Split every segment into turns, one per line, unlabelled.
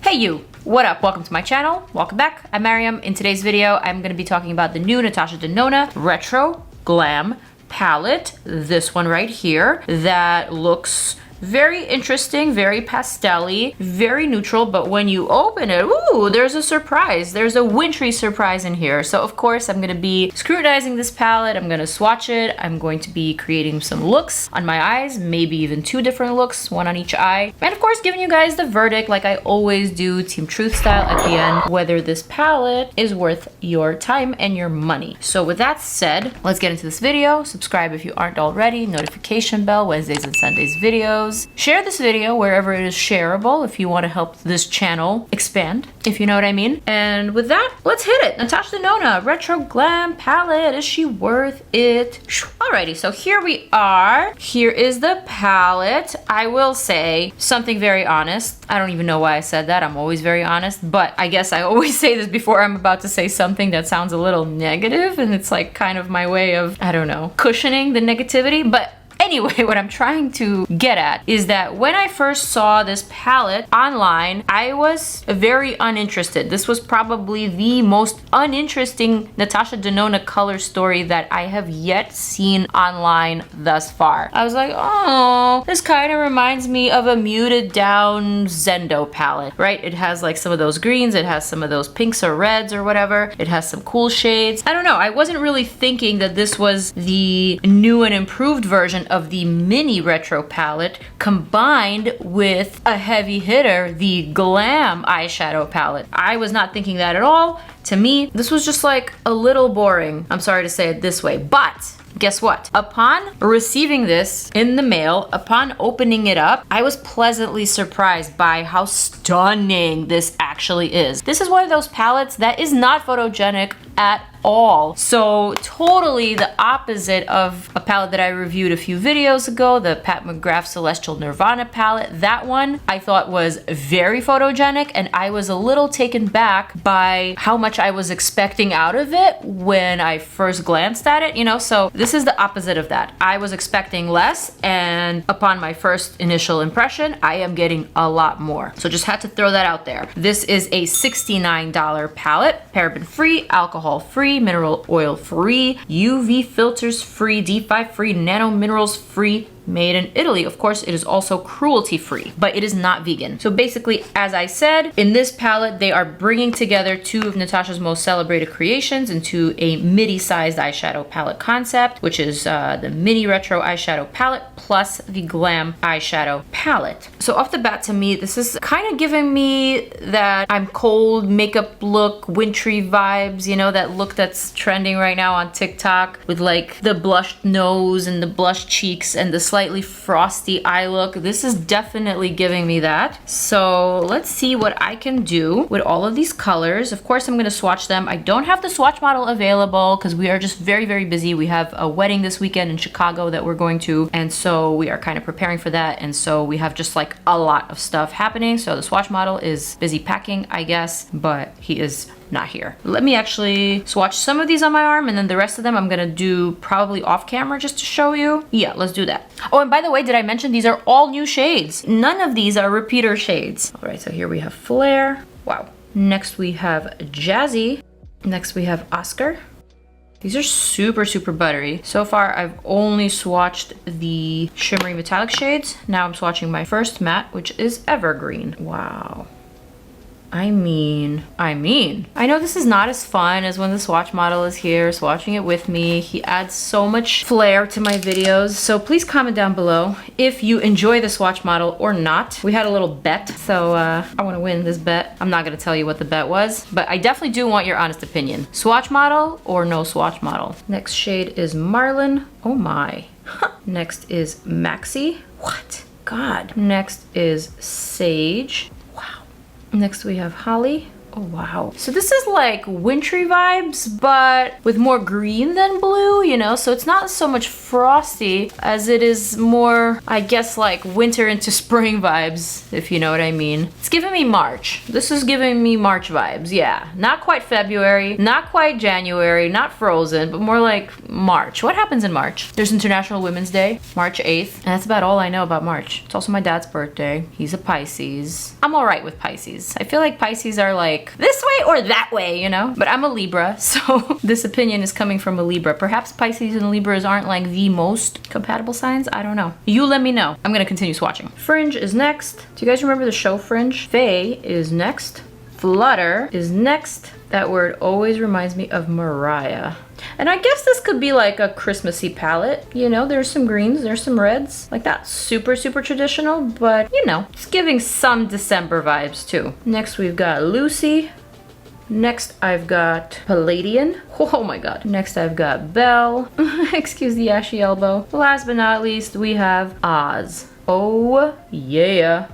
Hey you! What up? Welcome to my channel. Welcome back. I'm Maryam. In today's video, I'm going to be talking about the new Natasha Denona Retro Glam palette. This one right here that looks very interesting, very pastel-y, very neutral, but when you open it, ooh, there's a surprise. There's a wintry surprise in here. So of course, I'm gonna be scrutinizing this palette. I'm gonna swatch it. I'm going to be creating some looks on my eyes, maybe even 2 different looks, 1 on each eye. And of course, giving you guys the verdict like I always do, Team Truth style at the end, whether this palette is worth your time and your money. So with that said, let's get into this video. Subscribe if you aren't already, notification bell, Wednesdays and Sundays videos. Share this video wherever it is shareable if you want to help this channel expand, if you know what I mean. And with that, let's hit it. Natasha Denona Retro Glam palette. Is she worth it? Alrighty, so here we are. Here is the palette. I will say something very honest. I don't even know why I said that. I'm always very honest, but I guess I always say this before I'm about to say something that sounds a little negative, and it's like kind of my way of, I don't know, cushioning the negativity. But anyway, what I'm trying to get at is that when I first saw this palette online, I was very uninterested. This was probably the most uninteresting Natasha Denona color story that I have yet seen online thus far. I was like, oh, this kind of reminds me of a muted down Zendo palette, right? It has like some of those greens, it has some of those pinks or reds or whatever. It has some cool shades. I don't know, I wasn't really thinking that this was the new and improved version of the mini retro palette combined with a heavy hitter, the Glam eyeshadow palette. I was not thinking that at all. To me, this was just like a little boring. I'm sorry to say it this way, but guess what? Upon receiving this in the mail, upon opening it up, I was pleasantly surprised by how stunning this actually is. This is one of those palettes that is not photogenic at all. So totally the opposite of a palette that I reviewed a few videos ago, the Pat McGrath Celestial Nirvana palette. That one I thought was very photogenic, and I was a little taken back by how much I was expecting out of it when I first glanced at it, you know? So this is the opposite of that. I was expecting less, and upon my first initial impression, I am getting a lot more. So just had to throw that out there. This is a $69 palette, paraben free, alcohol free, mineral oil free, UV filters free, D5 free, nano minerals free, made in Italy. Of course, it is also cruelty free, but it is not vegan. So basically, as I said, in this palette, they are bringing together 2 of Natasha's most celebrated creations into a midi-sized eyeshadow palette concept, which is the mini retro eyeshadow palette plus the Glam eyeshadow palette. So off the bat, to me, this is kind of giving me that I'm cold makeup look, wintry vibes, you know, that look that's trending right now on TikTok with like the blushed nose and the blushed cheeks and the slightly frosty eye look. This is definitely giving me that. So let's see what I can do with all of these colors. Of course, I'm going to swatch them. I don't have the swatch model available because we are just very, very busy. We have a wedding this weekend in Chicago that we're going to, and so we are kind of preparing for that, and so we have just like a lot of stuff happening. So the swatch model is busy packing, I guess, but he is not here. Let me actually swatch some of these on my arm, and then the rest of them I'm gonna do probably off camera just to show you. Yeah, let's do that. Oh, and by the way, did I mention these are all new shades? None of these are repeater shades. All right, so here we have Flare. Wow. Next we have Jazzy. Next we have Oscar. These are super, super buttery. So far, I've only swatched the shimmery metallic shades. Now I'm swatching my first matte, which is Evergreen. Wow. I mean, I know this is not as fun as when the swatch model is here, swatching it with me. He adds so much flair to my videos. So please comment down below if you enjoy the swatch model or not. We had a little bet, so I want to win this bet. I'm not going to tell you what the bet was, but I definitely do want your honest opinion. Swatch model or no swatch model? Next shade is Marlin. Oh my. Next is Maxi. What? God. Next is Sage. Next we have Holly. Oh wow. So this is like wintry vibes, but with more green than blue, you know? So it's not so much frosty as it is more, I guess, like winter into spring vibes, if you know what I mean. It's giving me March. This is giving me March vibes, yeah. Not quite February, not quite January, not frozen, but more like March. What happens in March? There's International Women's Day, March 8th, and that's about all I know about March. It's also my dad's birthday. He's a Pisces. I'm all right with Pisces. I feel like Pisces are like this way or that way, you know? But I'm a Libra, so this opinion is coming from a Libra. Perhaps Pisces and Libras aren't like the most compatible signs. I don't know. You let me know. I'm gonna continue swatching. Fringe is next. Do you guys remember the show Fringe? Faye is next. Flutter is next. That word always reminds me of Mariah. And I guess this could be like a Christmassy palette. You know, there's some greens, there's some reds. Like that super, super traditional, but you know, it's giving some December vibes too. Next we've got Lucy. Next I've got Palladian. Oh my god. Next I've got Belle. Excuse the ashy elbow. Last but not least, we have Oz. Oh yeah.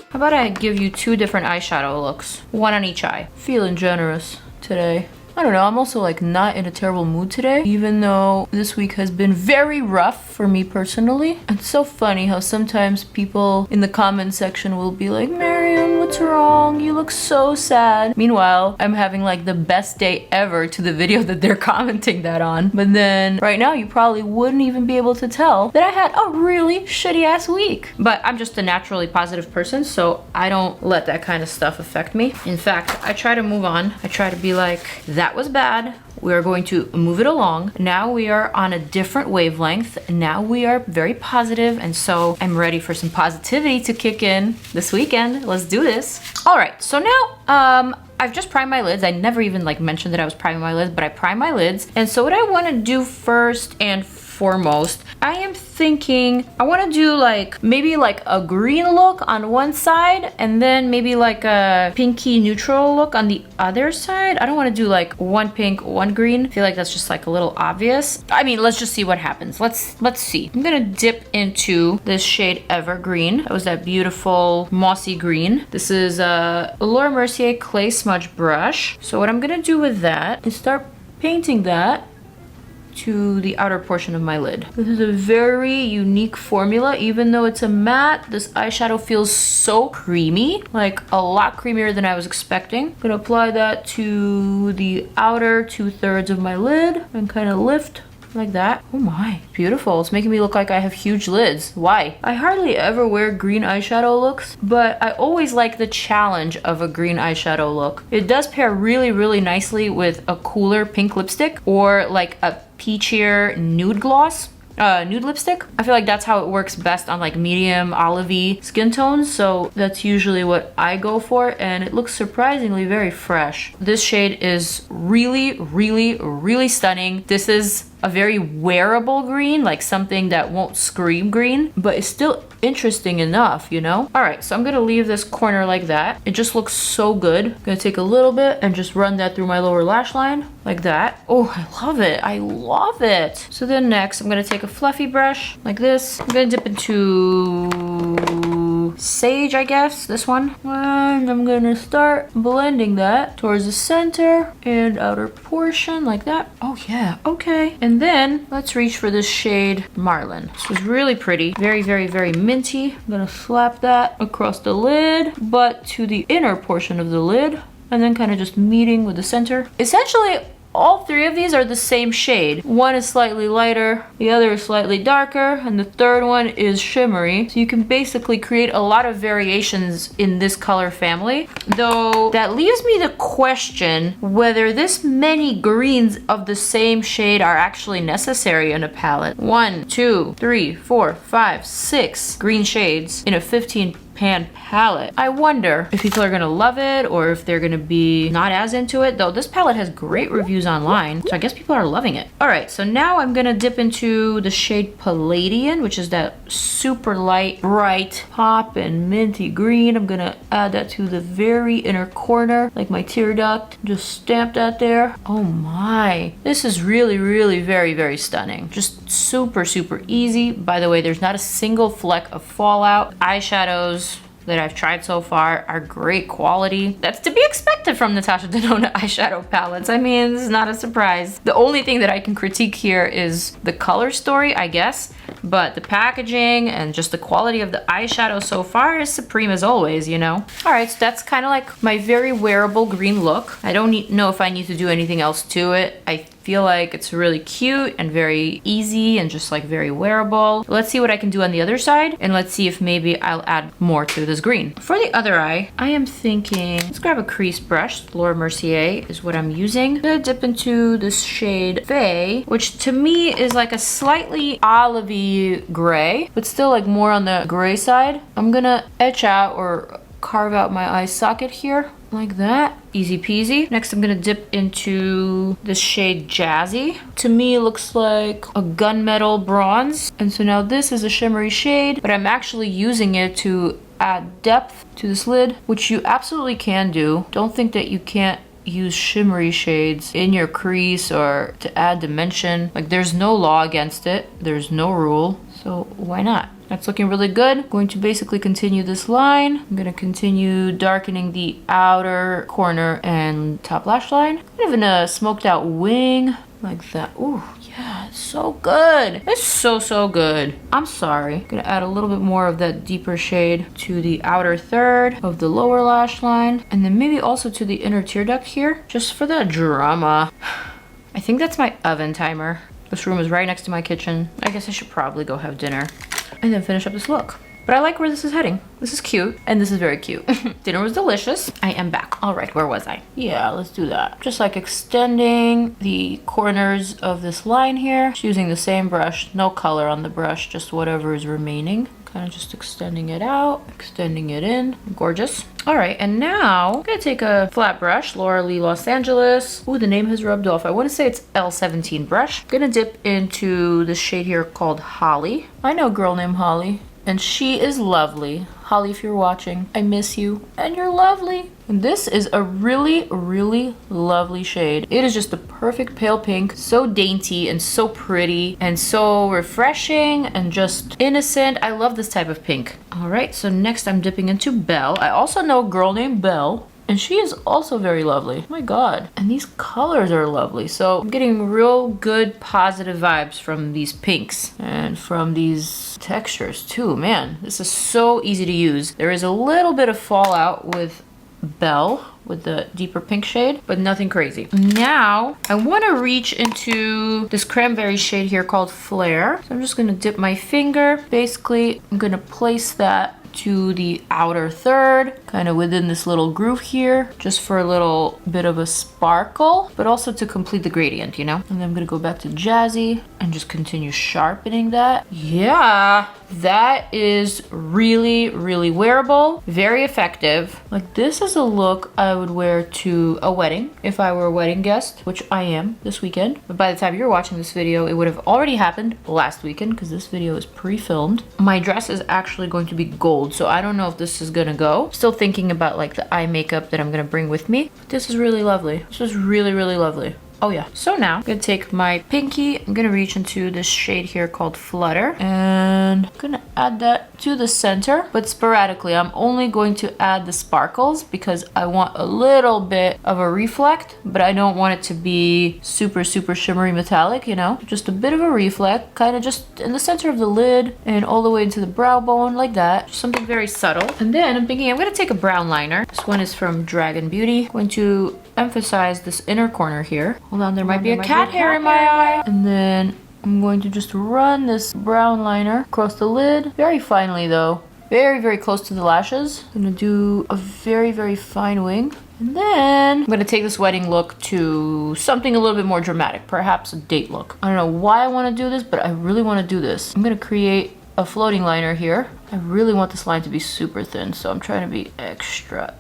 How about I give you two different eyeshadow looks? One on each eye. Feeling generous today. I don't know, I'm also like not in a terrible mood today, even though this week has been very rough for me personally. It's so funny how sometimes people in the comment section will be like, Maryam, what's wrong? You look so sad. Meanwhile, I'm having like the best day ever to the video that they're commenting that on. But then right now you probably wouldn't even be able to tell that I had a really shitty ass week. But I'm just a naturally positive person, so I don't let that kind of stuff affect me. In fact, I try to move on. I try to be like, that was bad. We are going to move it along. Now we are on a different wavelength. Now we are very positive, and so I'm ready for some positivity to kick in this weekend. Let's do this. All right, so now I've just primed my lids. I never even like mentioned that I was priming my lids, but I primed my lids. And so what I want to do first and foremost, I am thinking I want to do like maybe like a green look on one side and then maybe like a pinky neutral look on the other side. I don't want to do like one pink, one green. I feel like that's just like a little obvious. I mean, let's just see what happens. Let's see. I'm gonna dip into this shade Evergreen. That was that beautiful mossy green. This is a Laura Mercier clay smudge brush. So what I'm gonna do with that is start painting that to the outer portion of my lid. This is a very unique formula. Even though it's a matte, this eyeshadow feels so creamy, like a lot creamier than I was expecting. I'm gonna apply that to the outer 2/3 of my lid and kind of lift like that. Oh my, beautiful. It's making me look like I have huge lids. Why? I hardly ever wear green eyeshadow looks, but I always like the challenge of a green eyeshadow look. It does pair really, really nicely with a cooler pink lipstick or like a peachier nude gloss. Nude lipstick. I feel like that's how it works best on like medium olivey skin tones, so that's usually what I go for, and it looks surprisingly very fresh. This shade is really, really, really stunning. This is a very wearable green, like something that won't scream green, but it's still interesting enough, you know? All right, so I'm gonna leave this corner like that. It just looks so good. I'm gonna take a little bit and just run that through my lower lash line like that. Oh, I love it. I love it. So then next, I'm gonna take a fluffy brush like this. I'm gonna dip into Sage, I guess, this one. And I'm gonna start blending that towards the center and outer portion like that. Oh yeah, okay. And then let's reach for this shade Marlin. This is really pretty. Very, very, very minty. I'm gonna slap that across the lid, but to the inner portion of the lid, and then kind of just meeting with the center. Essentially, all three of these are the same shade. One is slightly lighter, the other is slightly darker, and the third one is shimmery. So you can basically create a lot of variations in this color family. Though that leaves me the question whether this many greens of the same shade are actually necessary in a palette. 1, 2, 3, 4, 5, 6 green shades in a 15 pan palette. I wonder if people are gonna love it or if they're gonna be not as into it, though this palette has great reviews online, so I guess people are loving it. All right, so now I'm gonna dip into the shade Palladian, which is that super light, bright pop and minty green. I'm gonna add that to the very inner corner, like my tear duct. Just stamp that there. Oh my, this is really, really very, very stunning. Just super, super easy. By the way, there's not a single fleck of fallout. Eyeshadows that I've tried so far are great quality. That's to be expected from Natasha Denona eyeshadow palettes. I mean, this is not a surprise. The only thing that I can critique here is the color story, I guess, but the packaging and just the quality of the eyeshadow so far is supreme as always, you know? All right, so that's kind of like my very wearable green look. I don't know if I need to do anything else to it. I feel like it's really cute and very easy and just like very wearable. Let's see what I can do on the other side, and let's see if maybe I'll add more to this green. For the other eye, I am thinking, let's grab a crease brush. Laura Mercier is what I'm using. I'm gonna dip into this shade Faye, which to me is like a slightly olivey gray, but still like more on the gray side. I'm gonna etch out or carve out my eye socket here like that. Easy peasy. Next, I'm gonna dip into the shade Jazzy. To me, it looks like a gunmetal bronze. And so now this is a shimmery shade, but I'm actually using it to add depth to this lid, which you absolutely can do. Don't think that you can't use shimmery shades in your crease or to add dimension. Like, there's no law against it. There's no rule. So why not? That's looking really good. I'm going to basically continue this line. I'm going to continue darkening the outer corner and top lash line. Even a smoked out wing like that. Ooh, yeah, it's so good. It's so good. I'm sorry. I'm going to add a little bit more of that deeper shade to the outer third of the lower lash line. And then maybe also to the inner tear duct here, just for the drama. I think that's my oven timer. This room is right next to my kitchen. I guess I should probably go have dinner and then finish up this look. But I like where this is heading. This is cute, and this is very cute. Dinner was delicious. I am back. All right, where was I? Yeah, let's do that. Just like extending the corners of this line here. Just using the same brush, no color on the brush, just whatever is remaining. Kind of just extending it out, extending it in. Gorgeous. All right, and now I'm gonna take a flat brush, Laura Lee Los Angeles. Ooh, the name has rubbed off. I wanna say it's L17 brush. I'm gonna dip into this shade here called Holly. I know a girl named Holly, and she is lovely. Holly, if you're watching, I miss you, and you're lovely. And this is a really lovely shade. It is just the perfect pale pink, so dainty and so pretty and so refreshing and just innocent. I love this type of pink. All right, so next I'm dipping into Belle. I also know a girl named Belle, and she is also very lovely. Oh my God. And these colors are lovely. So I'm getting real good positive vibes from these pinks and from these textures too. Man, this is so easy to use. There is a little bit of fallout with Belle with the deeper pink shade, but nothing crazy. Now I want to reach into this cranberry shade here called Flare. So I'm just going to dip my finger. Basically, I'm going to place that to the outer third, kind of within this little groove here, just for a little bit of a sparkle, but also to complete the gradient, you know? And then I'm gonna go back to Jazzy and just continue sharpening that. Yeah, that is really wearable, very effective. Like, this is a look I would wear to a wedding if I were a wedding guest, which I am this weekend. But by the time you're watching this video, it would have already happened last weekend because this video is pre-filmed. My dress is actually going to be gold, so I don't know if this is gonna go. Still thinking about like the eye makeup that I'm gonna bring with me. But this is really lovely. This is really lovely. Oh yeah. So now I'm gonna take my pinky. I'm gonna reach into this shade here called Flutter, and I'm gonna add that to the center, but sporadically. I'm only going to add the sparkles because I want a little bit of a reflect, but I don't want it to be super shimmery metallic, you know? Just a bit of a reflect, kind of just in the center of the lid and all the way into the brow bone like that. Just something very subtle. And then I'm thinking I'm gonna take a brown liner. This one is from Dragon Beauty. I'm going to emphasize this inner corner here. Hold on, there might be a cat hair in my eye. And then I'm going to just run this brown liner across the lid. Very finely though. Very close to the lashes. I'm gonna do a very fine wing. And then I'm gonna take this wedding look to something a little bit more dramatic. Perhaps a date look. I don't know why I wanna do this, but I really wanna do this. I'm gonna create a floating liner here. I really want this line to be super thin, so I'm trying to be extra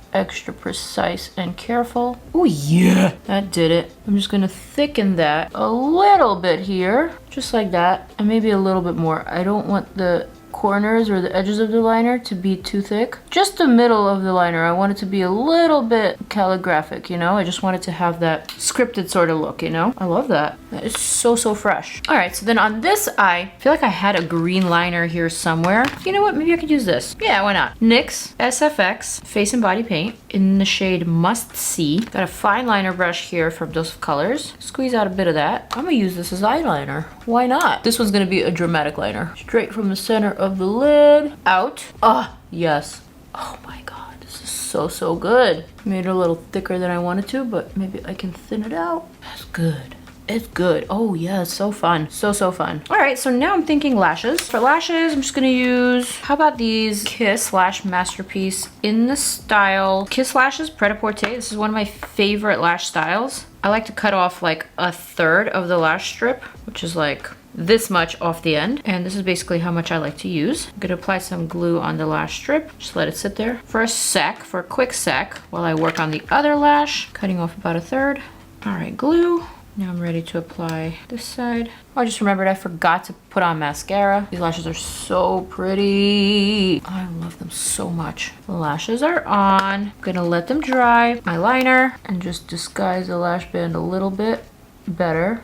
precise and careful. Oh yeah, that did it. I'm just gonna thicken that a little bit here, just like that, and maybe a little bit more. I don't want the corners or the edges of the liner to be too thick. Just the middle of the liner, I want it to be a little bit calligraphic, you know? I just want it to have that scripted sort of look, you know? I love that. That is so, so fresh. All right, so then on this eye, I feel like I had a green liner here somewhere. You know what? Maybe I could use this. Yeah, why not? NYX SFX Face and Body Paint in the shade Must See. Got a fine liner brush here from Dose of Colors. Squeeze out a bit of that. I'm gonna use this as eyeliner. Why not? This one's gonna be a dramatic liner. Straight from the center of the lid. Out. Ah, yes. Oh my god, this is so, so good. Made it a little thicker than I wanted to, but maybe I can thin it out. That's good. It's good. Oh yeah, it's so fun. So, so fun. All right, so now I'm thinking lashes. For lashes, I'm just gonna use, how about these Kiss Lash Masterpiece in the style Kiss Lashes Pret-a-Porter. This is one of my favorite lash styles. I like to cut off like a third of the lash strip, which is like this much off the end. And this is basically how much I like to use. I'm gonna apply some glue on the lash strip. Just let it sit there for a quick sec, while I work on the other lash, cutting off about a third. All right, glue. Now I'm ready to apply this side. Oh, I just remembered I forgot to put on mascara. These lashes are so pretty. I love them so much. The lashes are on. I'm gonna let them dry. My liner, and just disguise the lash band a little bit better.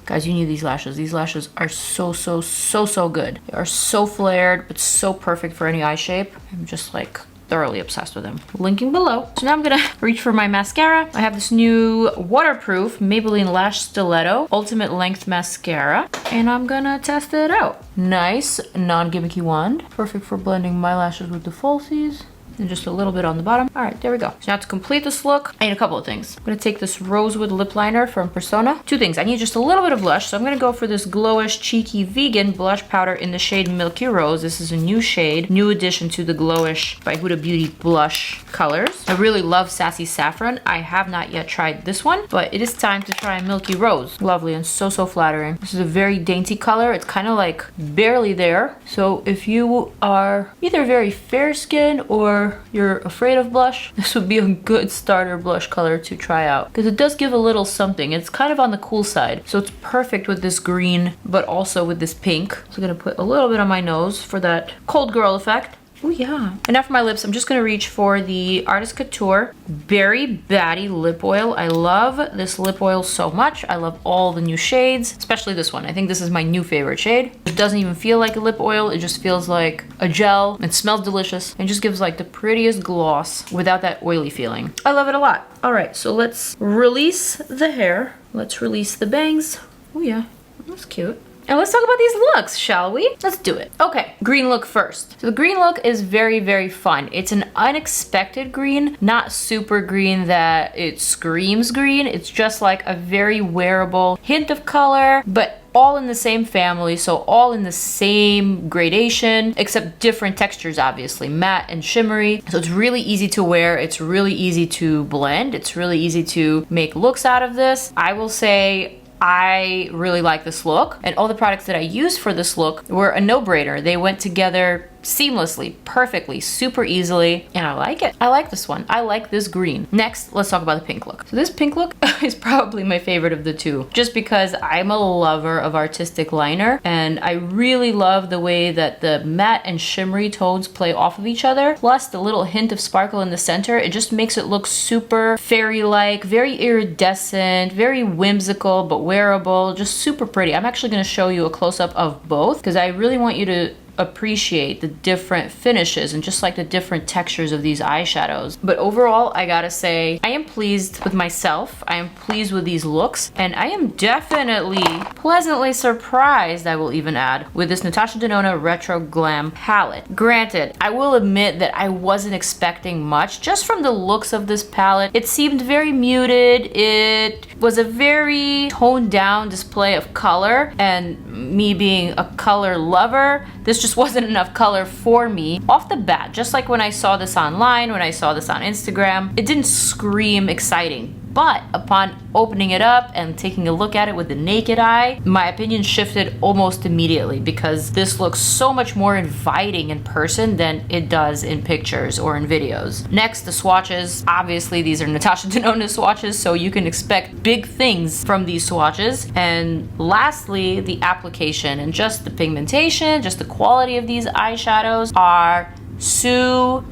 Guys, you need these lashes. These lashes are so, so, so, so good. They are so flared, but so perfect for any eye shape. I'm just like thoroughly obsessed with them. Linking below. So now I'm gonna reach for my mascara. I have this new waterproof Maybelline Lash Stiletto Ultimate Length Mascara, and I'm gonna test it out. Nice, non-gimmicky wand. Perfect for blending my lashes with the falsies. And just a little bit on the bottom. All right, there we go. So now to complete this look, I need a couple of things. I'm gonna take this Rosewood lip liner from Persona. Two things, I need just a little bit of blush. So I'm gonna go for this Glowish Cheeky Vegan blush powder in the shade Milky Rose. This is a new shade, new addition to the Glowish by Huda Beauty blush colors. I really love Sassy Saffron. I have not yet tried this one, but it is time to try Milky Rose. Lovely and so, so flattering. This is a very dainty color. It's kind of like barely there. So if you are either very fair skinned or you're afraid of blush, this would be a good starter blush color to try out, because it does give a little something. It's kind of on the cool side, so it's perfect with this green but also with this pink. So I'm gonna put a little bit on my nose for that cold girl effect. Oh yeah. And now for my lips, I'm just gonna reach for the Artist Couture Berry Batty Lip Oil. I love this lip oil so much. I love all the new shades, especially this one. I think this is my new favorite shade. It doesn't even feel like a lip oil. It just feels like a gel. It smells delicious and just gives like the prettiest gloss without that oily feeling. I love it a lot. All right, so let's release the hair. Let's release the bangs. Oh yeah, that's cute. And let's talk about these looks, shall we? Let's do it. Okay, green look first. So the green look is very, very fun. It's an unexpected green, not super green that it screams green. It's just like a very wearable hint of color, but all in the same family, so all in the same gradation, except different textures, obviously, matte and shimmery. So it's really easy to wear. It's really easy to blend. It's really easy to make looks out of this. I will say, I really like this look, and all the products that I used for this look were a no-brainer. They went together seamlessly, perfectly, super easily, and I like it. I like this one. I like this green. Next, let's talk about the pink look. So this pink look is probably my favorite of the two, just because I'm a lover of artistic liner, and I really love the way that the matte and shimmery tones play off of each other, plus the little hint of sparkle in the center. It just makes it look super fairy-like, very iridescent, very whimsical, but wearable, just super pretty. I'm actually gonna show you a close-up of both, because I really want you to appreciate the different finishes and just like the different textures of these eyeshadows. But overall, I gotta say, I am pleased with myself. I am pleased with these looks, and I am definitely pleasantly surprised, I will even add, with this Natasha Denona Retro Glam palette. Granted, I will admit that I wasn't expecting much just from the looks of this palette. It seemed very muted. It was a very toned down display of color, and me being a color lover, this just wasn't enough color for me off the bat. Just like when I saw this online, when I saw this on Instagram, it didn't scream exciting. but upon opening it up and taking a look at it with the naked eye, my opinion shifted almost immediately because this looks so much more inviting in person than it does in pictures or in videos. Next, the swatches. Obviously, these are Natasha Denona swatches, so you can expect big things from these swatches. And lastly, the application and just the pigmentation, just the quality of these eyeshadows are superb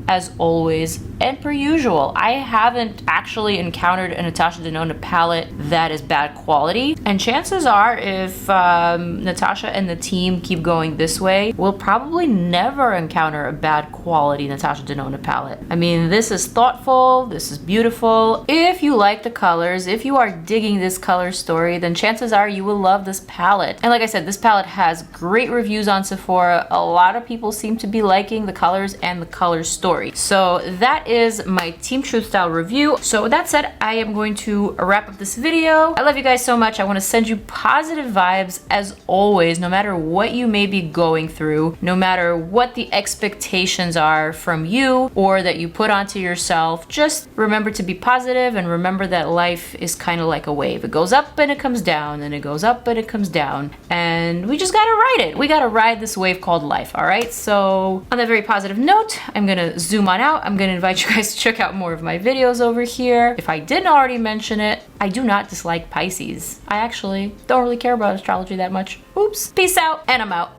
as always and per usual. I haven't actually encountered a Natasha Denona palette that is bad quality, and chances are if Natasha and the team keep going this way, we'll probably never encounter a bad quality Natasha Denona palette. I mean, this is thoughtful, this is beautiful. If you like the colors, if you are digging this color story, then chances are you will love this palette. And like I said, this palette has great reviews on Sephora. A lot of people seem to be liking the colors and the color story. So that is my Team Truth style review. So with that said, I am going to wrap up this video. I love you guys so much. I want to send you positive vibes as always, no matter what you may be going through, no matter what the expectations are from you or that you put onto yourself. Just remember to be positive and remember that life is kind of like a wave. It goes up and it comes down and it goes up and it comes down, and we just gotta ride it. We gotta ride this wave called life. All right, so on that very positive note, I'm gonna zoom on out. I'm gonna invite you guys to check out more of my videos over here. If I didn't already mention it, I do not dislike Pisces. I actually don't really care about astrology that much. Oops. Peace out, and I'm out.